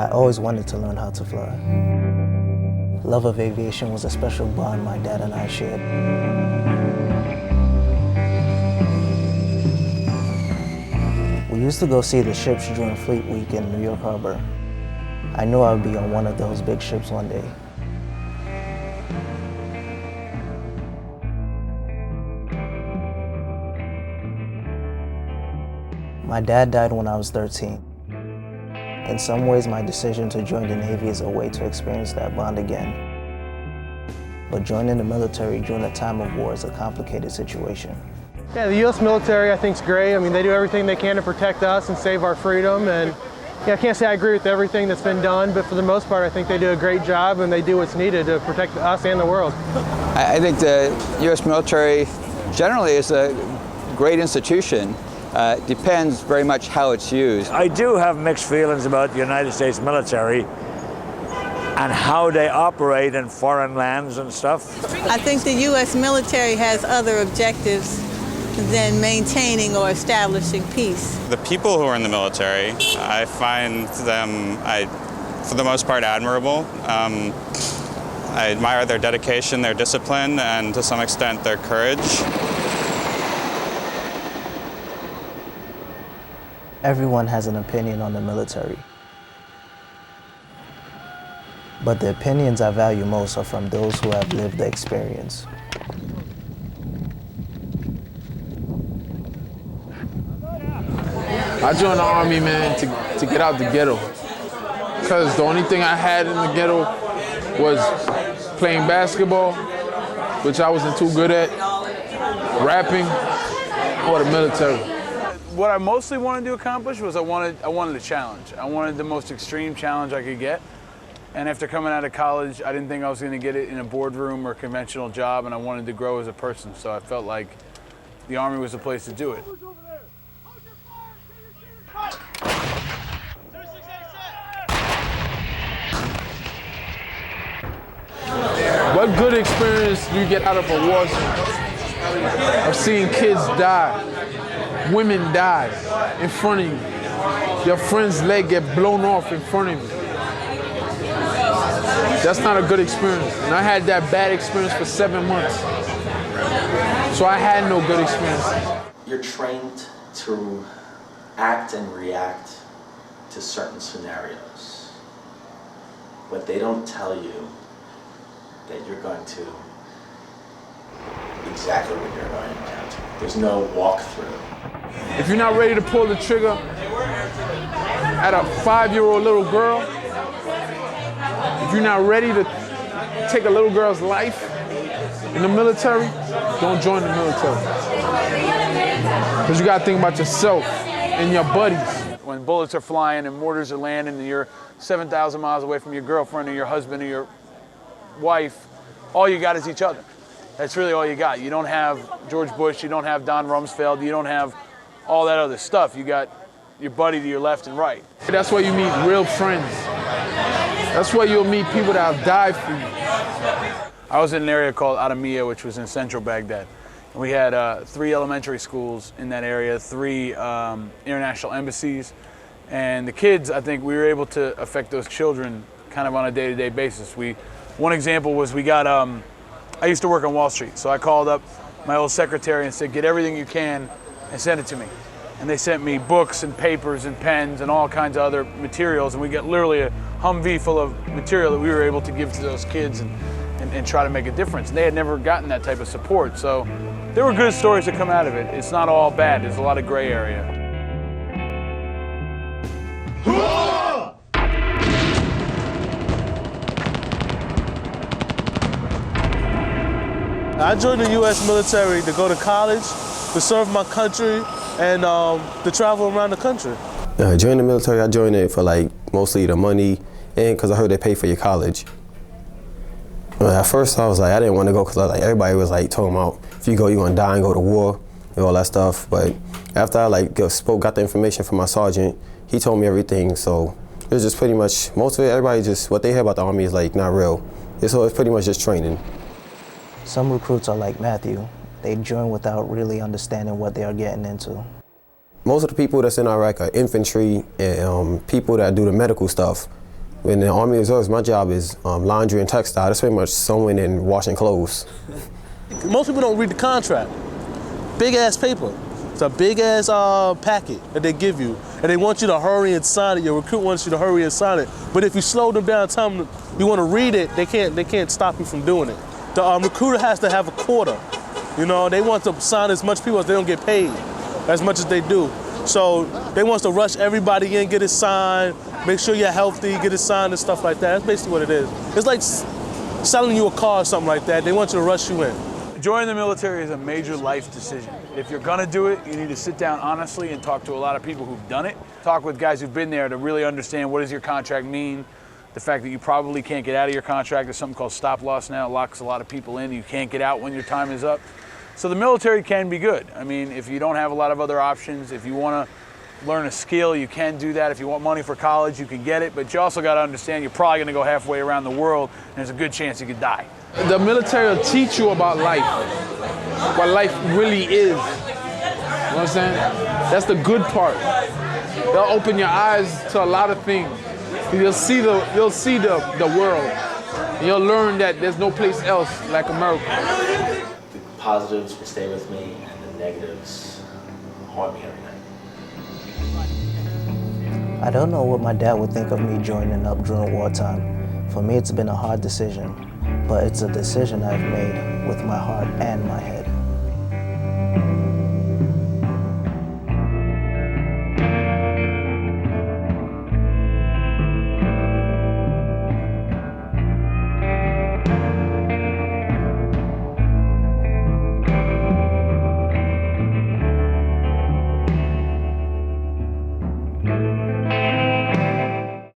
I always wanted to learn how to fly. Love of aviation was a special bond my dad and I shared. We used to go see the ships during Fleet Week in New York Harbor. I knew I would be on one of those big ships one day. My dad died when I was 13. In some ways, my decision to join the Navy is a way to experience that bond again. But joining the military during a time of war is a complicated situation. Yeah, the U.S. military I think is great. I mean, they do everything they can to protect us and save our freedom. And yeah, I can't say I agree with everything that's been done, but for the most part, I think they do a great job and they do what's needed to protect us and the world. I think the U.S. military generally is a great institution. Depends very much how it's used. I do have mixed feelings about the United States military and how they operate in foreign lands and stuff. I think the U.S. military has other objectives than maintaining or establishing peace. The people who are in the military, I find them, for the most part, admirable. I admire their dedication, their discipline, and to some extent their courage. Everyone has an opinion on the military. But the opinions I value most are from those who have lived the experience. I joined the Army, man, to get out the ghetto. Because the only thing I had in the ghetto was playing basketball, which I wasn't too good at, rapping, or the military. What I mostly wanted to accomplish was I wanted a challenge. I wanted the most extreme challenge I could get. And after coming out of college, I didn't think I was going to get it in a boardroom or conventional job, and I wanted to grow as a person. So I felt like the Army was the place to do it. What good experience do you get out of a war zone? Of seeing kids die, women die in front of you, your friend's leg get blown off in front of you. That's not a good experience. And I had that bad experience for 7 months. So I had no good experience. You're trained to act and react to certain scenarios. But they don't tell you that you're going to exactly what you're going to encounter. There's no walkthrough. If you're not ready to pull the trigger at a 5-year-old little girl, if you're not ready to take a little girl's life in the military, don't join the military. Because you got to think about yourself and your buddies. When bullets are flying and mortars are landing and you're 7,000 miles away from your girlfriend or your husband or your wife, all you got is each other. That's really all you got. You don't have George Bush, you don't have Don Rumsfeld, you don't have all that other stuff. You got your buddy to your left and right. That's where you meet real friends. That's where you'll meet people that'll die for you. I was in an area called Adamiyah, which was in central Baghdad. And we had 3 elementary schools in that area, 3 international embassies. And the kids, I think we were able to affect those children kind of on a day-to-day basis. One example was I used to work on Wall Street, so I called up my old secretary and said, get everything you can and send it to me. And they sent me books and papers and pens and all kinds of other materials, and we got literally a Humvee full of material that we were able to give to those kids and try to make a difference. And they had never gotten that type of support, so there were good stories that come out of it. It's not all bad, there's a lot of gray area. I joined the U.S. military to go to college, to serve my country, and to travel around the country. Joining the military, I joined it for mostly the money and because I heard they pay for your college. At first I was I didn't want to go because everybody was talking about if you go, you're gonna die and go to war and all that stuff. But after I got the information from my sergeant, he told me everything. So it was just pretty much, most of it, everybody just, what they hear about the Army is not real. So it's pretty much just training. Some recruits are like Matthew. They join without really understanding what they are getting into. Most of the people that's in Iraq are infantry and people that do the medical stuff. In the Army Reserves, my job is laundry and textile. That's pretty much sewing and washing clothes. Most people don't read the contract. Big ass paper. It's a big ass packet that they give you, and they want you to hurry and sign it. Your recruit wants you to hurry and sign it. But if you slow them down, tell them you want to read it, they can't stop you from doing it. The recruiter has to have a quota. You know, they want to sign as much people as they don't get paid, as much as they do. So they want to rush everybody in, get it signed, make sure you're healthy, get it signed and stuff like that. That's basically what it is. It's like selling you a car or something like that. They want you to rush you in. Joining the military is a major life decision. If you're gonna do it, you need to sit down honestly and talk to a lot of people who've done it. Talk with guys who've been there to really understand what does your contract mean. The fact that you probably can't get out of your contract. There's something called stop loss now. It locks a lot of people in. You can't get out when your time is up. So the military can be good. I mean, if you don't have a lot of other options, if you wanna learn a skill, you can do that. If you want money for college, you can get it. But you also gotta understand you're probably gonna go halfway around the world and there's a good chance you could die. The military will teach you about life, what life really is. You know what I'm saying? That's the good part. They'll open your eyes to a lot of things. You'll see the world. And you'll learn that there's no place else like America. The positives will stay with me, and the negatives haunt me every night. I don't know what my dad would think of me joining up during wartime. For me, it's been a hard decision, but it's a decision I've made with my heart and my head.